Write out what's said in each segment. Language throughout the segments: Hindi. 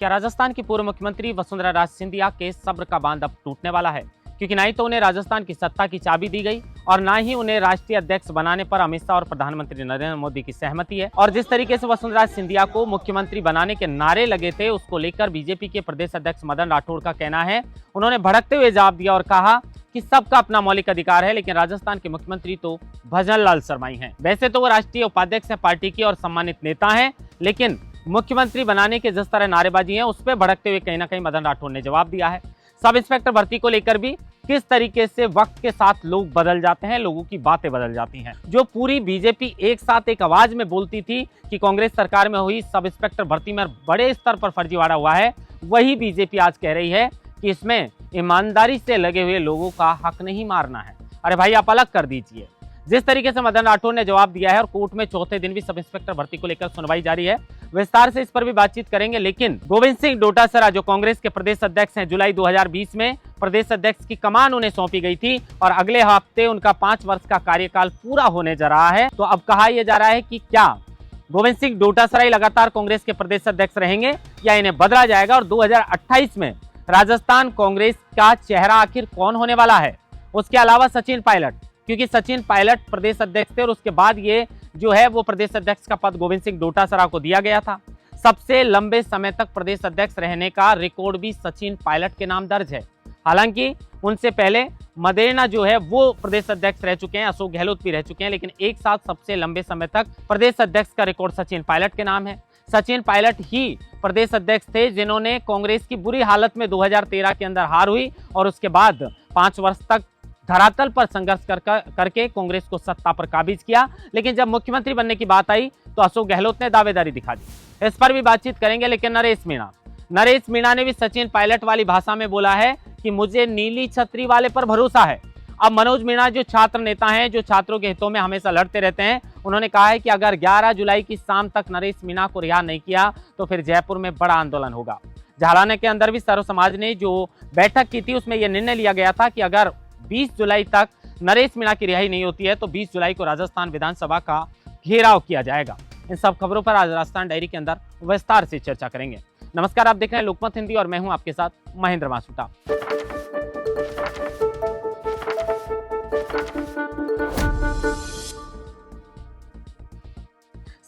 क्या राजस्थान की पूर्व मुख्यमंत्री वसुंधरा राजे सिंधिया के सब्र का बांध अब टूटने वाला है? क्योंकि ना ही तो उन्हें राजस्थान की सत्ता की चाबी दी गई और ना ही उन्हें राष्ट्रीय अध्यक्ष बनाने पर अमित शाह और प्रधानमंत्री नरेंद्र मोदी की सहमति है। और जिस तरीके से वसुंधरा सिंधिया को मुख्यमंत्री बनाने के नारे लगे थे, उसको लेकर बीजेपी के प्रदेश अध्यक्ष मदन राठौड़ का कहना है, उन्होंने भड़कते हुए जवाब दिया और कहा कि सबका अपना मौलिक अधिकार है, लेकिन राजस्थान के मुख्यमंत्री तो भजन लाल शर्मा ही हैं। वैसे तो वो राष्ट्रीय उपाध्यक्ष है पार्टी की और सम्मानित नेता हैं, लेकिन मुख्यमंत्री बनाने के जिस तरह नारेबाजी है, उस पर भड़कते हुए कहीं ना कहीं मदन राठौड़ ने जवाब दिया है। सब इंस्पेक्टर भर्ती को लेकर भी किस तरीके से वक्त के साथ लोग बदल जाते हैं, लोगों की बातें बदल जाती हैं। जो पूरी बीजेपी एक साथ एक आवाज में बोलती थी कि कांग्रेस सरकार में हुई सब इंस्पेक्टर भर्ती में बड़े स्तर पर फर्जीवाड़ा हुआ है, वही बीजेपी आज कह रही है कि इसमें ईमानदारी से लगे हुए लोगों का हक नहीं मारना है। अरे भाई, आप अलग कर दीजिए। जिस तरीके से मदन राठौड़ ने जवाब दिया है और कोर्ट में चौथे दिन भी सब इंस्पेक्टर भर्ती को लेकर सुनवाई जारी है, विस्तार से इस पर भी बातचीत करेंगे। लेकिन गोविंद सिंह डोटासरा जो कांग्रेस के प्रदेश अध्यक्ष हैं, जुलाई 2020 में प्रदेश अध्यक्ष की कमान उन्हें सौंपी गई थी और अगले हफ्ते उनका 5 वर्ष का कार्यकाल पूरा होने जा रहा है। तो अब कहा यह जा रहा है कि क्या गोविंद सिंह डोटासरा लगातार कांग्रेस के प्रदेश अध्यक्ष रहेंगे या इन्हें बदला जाएगा और 2028 में राजस्थान कांग्रेस का चेहरा आखिर कौन होने वाला है? उसके अलावा सचिन पायलट, क्योंकि सचिन पायलट प्रदेश अध्यक्ष थे और उसके बाद ये जो है वो प्रदेश अध्यक्ष का पद गोविंद सिंह डोटासरा को दिया गया था। सबसे लंबे समय तक प्रदेश अध्यक्ष रहने का रिकॉर्ड भी सचिन पायलट के नाम दर्ज है। हालांकि उनसे पहले मदेना जो है वो प्रदेश अध्यक्ष रह चुके हैं, अशोक गहलोत भी रह चुके हैं, लेकिन एक साथ सबसे लंबे समय तक प्रदेश अध्यक्ष का रिकॉर्ड सचिन पायलट के नाम है। सचिन पायलट ही प्रदेश अध्यक्ष थे जिन्होंने कांग्रेस की बुरी हालत में 2013 के अंदर हार हुई और उसके बाद 5 वर्ष तक धरातल पर संघर्ष करके कांग्रेस को सत्ता पर काबिज किया। लेकिन जब मुख्यमंत्री बनने की बात आई तो अशोक गहलोत ने दावेदारी दिखा दी। इस पर भी बातचीत करेंगे। लेकिन नरेश मीणा ने भी सचिन पायलट वाली भाषा में बोला है कि मुझे नीली छतरी वाले पर भरोसा है। अब मनोज मीणा जो छात्र नेता हैं, जो छात्रों के हितों में हमेशा लड़ते रहते हैं, उन्होंने कहा है कि अगर 11 जुलाई की शाम तक नरेश मीणा को रिहा नहीं किया तो फिर जयपुर में बड़ा आंदोलन होगा। झालाना के अंदर भी सर्व समाज ने जो बैठक की थी उसमें यह निर्णय लिया गया था कि अगर 20 जुलाई तक नरेश मीणा की रिहाई नहीं होती है तो 20 जुलाई को राजस्थान विधानसभा का घेराव किया जाएगा। इन सब खबरों पर आज राजस्थान डायरी के अंदर विस्तार से चर्चा करेंगे। नमस्कार, आप देख रहे हैं लोकमत हिंदी और मैं हूं आपके साथ महेंद्र मासूटा।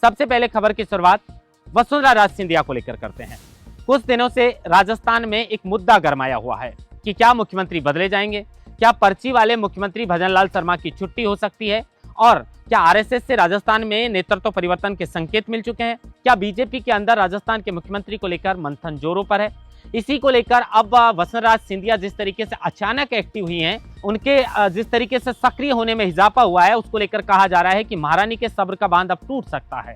सबसे पहले खबर की शुरुआत वसुंधरा राजे सिंधिया को लेकर करते हैं। कुछ दिनों से राजस्थान में एक मुद्दा गरमाया हुआ है कि क्या मुख्यमंत्री बदले जाएंगे, क्या पर्ची वाले मुख्यमंत्री भजन लाल शर्मा की छुट्टी हो सकती है और क्या आरएसएस से राजस्थान में नेतृत्व परिवर्तन के संकेत मिल चुके हैं, क्या बीजेपी के अंदर राजस्थान के मुख्यमंत्री को लेकर मंथन जोरों पर है। इसी को लेकर अब वसुंधरा राजे सिंधिया जिस तरीके से अचानक एक्टिव हुई हैं, उनके जिस तरीके से सक्रिय होने में इजाफा हुआ है, उसको लेकर कहा जा रहा है कि महारानी के सब्र का बांध अब टूट सकता है।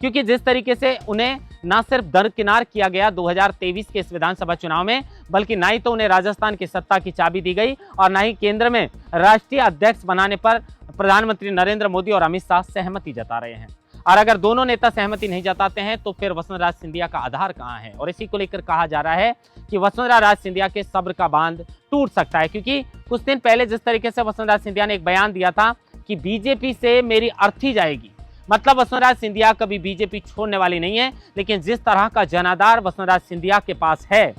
क्योंकि जिस तरीके से उन्हें न सिर्फ दरकिनार किया गया 2023 के इस विधानसभा चुनाव में, बल्कि ना ही तो उन्हें राजस्थान की सत्ता की चाबी दी गई और ना ही केंद्र में राष्ट्रीय अध्यक्ष बनाने पर प्रधानमंत्री नरेंद्र मोदी और अमित शाह सहमति जता रहे हैं। और अगर दोनों नेता सहमति नहीं जताते हैं तो फिर वसुंधरा राजे सिंधिया का आधार कहां है? और इसी को लेकर कहा जा रहा है कि वसुंधरा राजे सिंधिया के सब्र का बांध टूट सकता है। क्योंकि कुछ दिन पहले जिस तरीके से वसुंधरा राजे सिंधिया ने एक बयान दिया था कि बीजेपी से मेरी अर्थी जाएगी, मतलब वसुंधरा राजे सिंधिया कभी बीजेपी छोड़ने वाली नहीं है। लेकिन जिस तरह का जनाधार वसुंधरा राजे सिंधिया के पास है,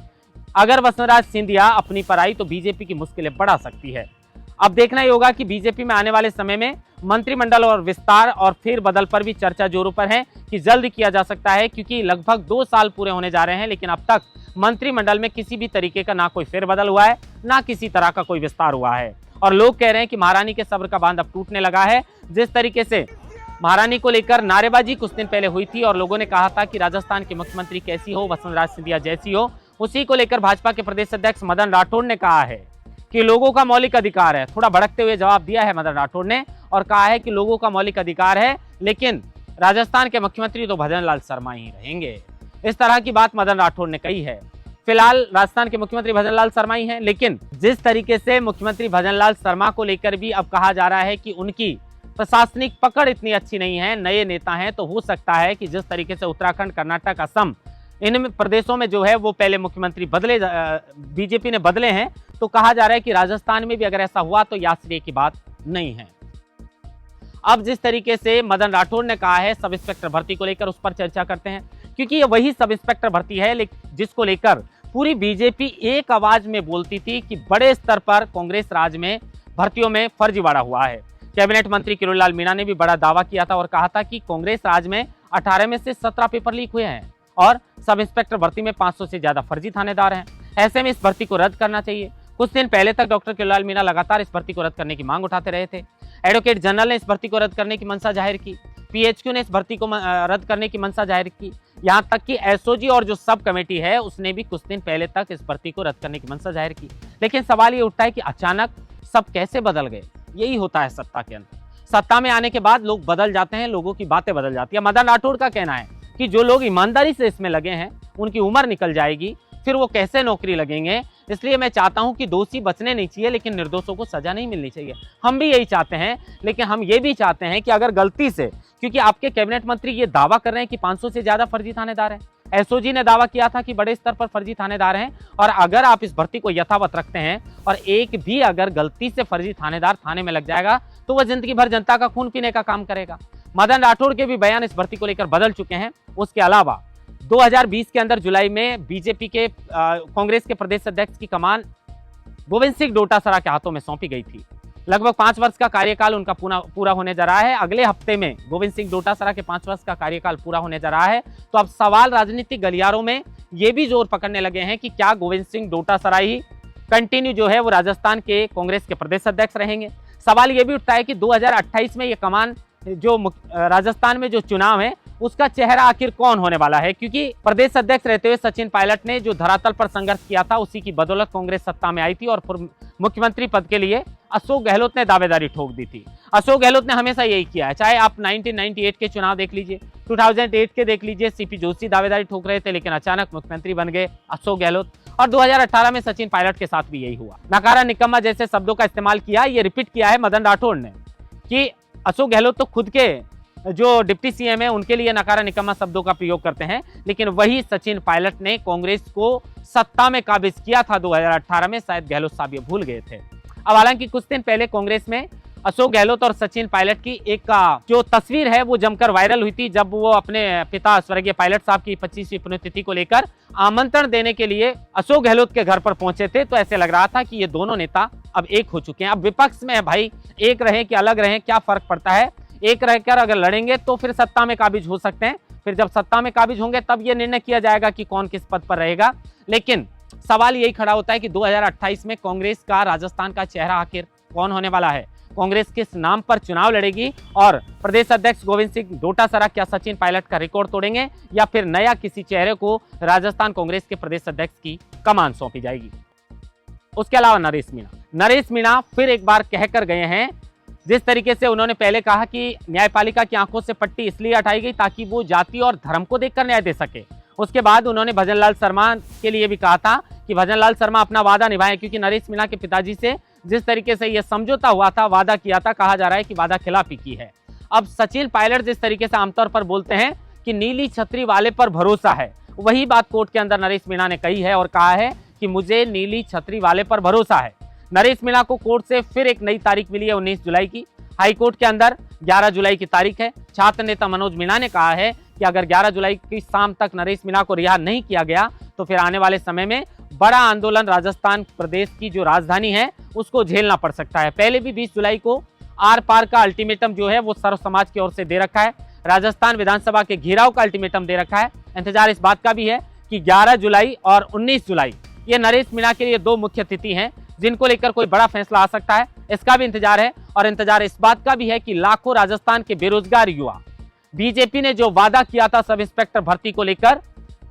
अगर वसुंधरा राजे सिंधिया अपनी पर आई तो बीजेपी की मुश्किलें बढ़ा सकती है। अब देखना ही होगा कि बीजेपी में आने वाले समय में मंत्रिमंडल और विस्तार और फिर बदल पर भी चर्चा जोरों पर है कि जल्द किया जा सकता है। क्योंकि लगभग 2 साल पूरे होने जा रहे हैं, लेकिन अब तक मंत्रिमंडल में किसी भी तरीके का ना कोई फेरबदल हुआ है, ना किसी तरह का कोई विस्तार हुआ है। और लोग कह रहे हैं कि महारानी के सब्र का बांध अब टूटने लगा है। जिस तरीके से महारानी को लेकर नारेबाजी कुछ दिन पहले हुई थी और लोगों ने कहा था कि राजस्थान की मुख्यमंत्री कैसी हो, वसुंधरा राजे सिंधिया जैसी हो, उसी को लेकर भाजपा के प्रदेश अध्यक्ष मदन राठौड़ ने कहा है कि लोगों का मौलिक अधिकार है। थोड़ा भड़कते हुए जवाब दिया है मदन राठौड़ ने और कहा है कि लोगों का मौलिक अधिकार है, लेकिन राजस्थान के मुख्यमंत्री तो भजन लाल शर्मा ही रहेंगे। इस तरह की बात मदन राठौड़ ने कही है। फिलहाल राजस्थान के मुख्यमंत्री भजन लाल शर्मा ही हैं, लेकिन जिस तरीके से मुख्यमंत्री भजन लाल शर्मा को लेकर भी अब कहा जा रहा है कि उनकी प्रशासनिक पकड़ इतनी अच्छी नहीं है, नए नेता हैं, तो हो सकता है कि जिस तरीके से उत्तराखंड, कर्नाटक, असम, इन प्रदेशों में जो है वो पहले मुख्यमंत्री बदले, बीजेपी ने बदले हैं, तो कहा जा रहा है कि राजस्थान में भी अगर ऐसा हुआ तो आश्चर्य की बात नहीं है। अब जिस तरीके से मदन राठौड़ ने कहा है सब इंस्पेक्टर भर्ती को लेकर, उस पर चर्चा करते हैं। क्योंकि ये वही सब इंस्पेक्टर भर्ती है जिसको लेकर पूरी बीजेपी एक आवाज में बोलती थी कि बड़े स्तर पर कांग्रेस राज में भर्तियों में फर्जीवाड़ा हुआ है। कैबिनेट मंत्री किरोड़ीलाल मीणा ने भी बड़ा दावा किया था और कहा था कि कांग्रेस राज में 18 में से 17 पेपर लीक हुए हैं और सब इंस्पेक्टर भर्ती में 500 से ज्यादा फर्जी थानेदार हैं। ऐसे में इस भर्ती को रद्द करना चाहिए। कुछ दिन पहले तक डॉक्टर किरोड़ीलाल मीणा लगातार इस भर्ती को रद्द करने की मांग उठाते रहे थे। एडवोकेट जनरल ने इस भर्ती को रद्द करने की मंशा जाहिर की। पीएचक्यू ने इस भर्ती को रद्द करने की मंशा जाहिर की। यहाँ तक कि एसओजी और जो सब कमेटी है उसने भी कुछ दिन पहले तक इस भर्ती को रद्द करने की मंशा जाहिर की। लेकिन सवाल ये उठता है कि अचानक सब कैसे बदल गए। यही होता है सत्ता के अंदर। सत्ता में आने के बाद लोग बदल जाते हैं, लोगों की बातें बदल जाती है। मदन राठौड़ का कहना है कि जो लोग ईमानदारी से इसमें लगे हैं उनकी उम्र निकल जाएगी, फिर वो कैसे नौकरी लगेंगे। इसलिए मैं चाहता हूं कि दोषी बचने नहीं चाहिए, लेकिन निर्दोषों को सजा नहीं मिलनी चाहिए। हम भी यही चाहते हैं, लेकिन हम ये भी चाहते हैं कि अगर गलती से, क्योंकि आपके कैबिनेट मंत्री ये दावा कर रहे हैं कि 500 से ज्यादा फर्जी थानेदार हैं, एसओजी ने दावा किया था कि बड़े स्तर पर फर्जी थानेदार हैं, और अगर आप इस भर्ती को यथावत रखते हैं और एक भी अगर गलती से फर्जी थानेदार थाने में लग जाएगा तो वह जिंदगी भर जनता का खून पीने का काम करेगा। मदन राठौड़ के भी बयान इस भर्ती को लेकर बदल चुके हैं। उसके अलावा 2020 के अंदर जुलाई में बीजेपी के कांग्रेस के प्रदेश अध्यक्ष की कमान गोविंद सिंह डोटासरा के हाथों में सौंपी गई थी। लगभग 5 वर्ष का कार्यकाल उनका पूरा होने जा रहा है। अगले हफ्ते में गोविंद सिंह डोटासरा के 5 वर्ष का कार्यकाल पूरा होने जा रहा है। तो अब सवाल राजनीतिक गलियारों में ये भी जोर पकड़ने लगे हैं कि क्या गोविंद सिंह डोटासरा ही कंटिन्यू जो है वो राजस्थान के कांग्रेस के प्रदेश अध्यक्ष रहेंगे। सवाल ये भी उठता है कि 2028 में ये कमान जो राजस्थान में जो चुनाव है उसका चेहरा आखिर कौन होने वाला है, क्योंकि प्रदेश अध्यक्ष रहते हुए सचिन पायलट ने जो धरातल पर संघर्ष किया था उसी की बदौलत कांग्रेस सत्ता में आई थी और मुख्यमंत्री पद के लिए अशोक गहलोत ने दावेदारी ठोक दी थी। अशोक गहलोत ने हमेशा यही किया है, चाहे आप 1998 के चुनाव देख लीजिए, 2008 के देख लीजिए, सीपी जोशी दावेदारी ठोक रहे थे, लेकिन अचानक मुख्यमंत्री बन गए अशोक गहलोत। और 2018 में सचिन पायलट के साथ भी यही हुआ। नकारा निकम्मा जैसे शब्दों का इस्तेमाल किया, ये रिपीट किया है मदन राठौड़ ने कि अशोक गहलोत तो खुद के जो डिप्टी सीएम है उनके लिए नकारा निकम्मा शब्दों का प्रयोग करते हैं, लेकिन वही सचिन पायलट ने कांग्रेस को सत्ता में काबिज किया था 2018 में। शायद गहलोत साहब ये भूल गए थे। अब हालांकि कुछ दिन पहले कांग्रेस में अशोक गहलोत और सचिन पायलट की एक जो तस्वीर है वो जमकर वायरल हुई थी, जब वो अपने पिता स्वर्गीय पायलट साहब की 25वीं पुण्यतिथि को लेकर आमंत्रण देने के लिए अशोक गहलोत के घर पर पहुंचे थे। तो ऐसे लग रहा था कि ये दोनों नेता अब एक हो चुके हैं। अब विपक्ष में है भाई, एक रहे कि अलग रहे क्या फर्क पड़ता है। एक रहकर अगर लड़ेंगे तो फिर सत्ता में काबिज हो सकते हैं, फिर जब सत्ता में काबिज होंगे तब ये निर्णय किया जाएगा कि कौन किस पद पर रहेगा। लेकिन सवाल यही खड़ा होता है कि 2028 में कांग्रेस का राजस्थान का चेहरा आखिर कौन होने वाला है। कांग्रेस किस नाम पर चुनाव लड़ेगी और प्रदेश अध्यक्ष गोविंद सिंह डोटासरा क्या सचिन पायलट का रिकॉर्ड तोड़ेंगे या फिर नया किसी चेहरे को राजस्थान कांग्रेस के प्रदेश अध्यक्ष की कमान सौंपी जाएगी। उसके अलावा नरेश मीणा फिर एक बार कहकर गए हैं, जिस तरीके से उन्होंने पहले कहा कि न्यायपालिका की आंखों से पट्टी इसलिए हटाई गई ताकि वो जाति और धर्म को देखकर न्याय दे सके। उसके बाद उन्होंने भजनलाल शर्मा के लिए भी कहा था कि भजनलाल शर्मा अपना वादा निभाएं, क्योंकि नरेश मीणा के पिताजी से जिस तरीके से यह समझौता हुआ था, वादा किया था, कहा जा रहा है कि वादा खिलाफी की है। अब सचिन पायलट जिस तरीके से आमतौर पर बोलते हैं कि नीली छतरी वाले पर भरोसा है, वही बात कोर्ट के अंदर नरेश मीणा ने कही है और कहा है कि मुझे नीली छतरी वाले पर भरोसा है। नरेश मीणा को कोर्ट से फिर एक नई तारीख मिली है 19 जुलाई की। हाईकोर्ट के अंदर 11 जुलाई की तारीख है। छात्र नेता मनोज मीणा ने कहा है कि अगर 11 जुलाई की शाम तक नरेश मीणा को रिहा नहीं किया गया तो फिर आने वाले समय में बड़ा आंदोलन राजस्थान प्रदेश की जो राजधानी है उसको झेलना पड़ सकता है। पहले भी 20 जुलाई को आर पार का अल्टीमेटम जो है वो सर्व समाज की ओर से दे रखा है। राजस्थान विधानसभा के घेराव का अल्टीमेटम दे रखा है। इंतजार इस बात का भी है कि 11 जुलाई और 19 जुलाई ये नरेश मीणा के लिए 2 मुख्य तिथि हैं जिनको लेकर कोई बड़ा फैसला आ सकता है। इसका भी इंतजार है और इंतजार इस बात का भी है कि लाखों राजस्थान के बेरोजगार युवा, बीजेपी ने जो वादा किया था सब इंस्पेक्टर भर्ती को लेकर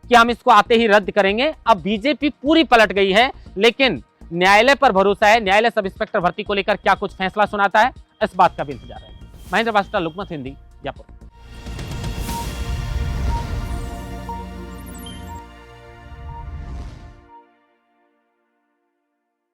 कि हम इसको आते ही रद्द करेंगे, अब बीजेपी पूरी पलट गई है। लेकिन न्यायालय पर भरोसा है, न्यायालय सब इंस्पेक्टर भर्ती को लेकर क्या कुछ फैसला सुनाता है, इस बात का भी इंतजार है। महेंद्र बास्टा, लोकमत हिंदी, जयपुर।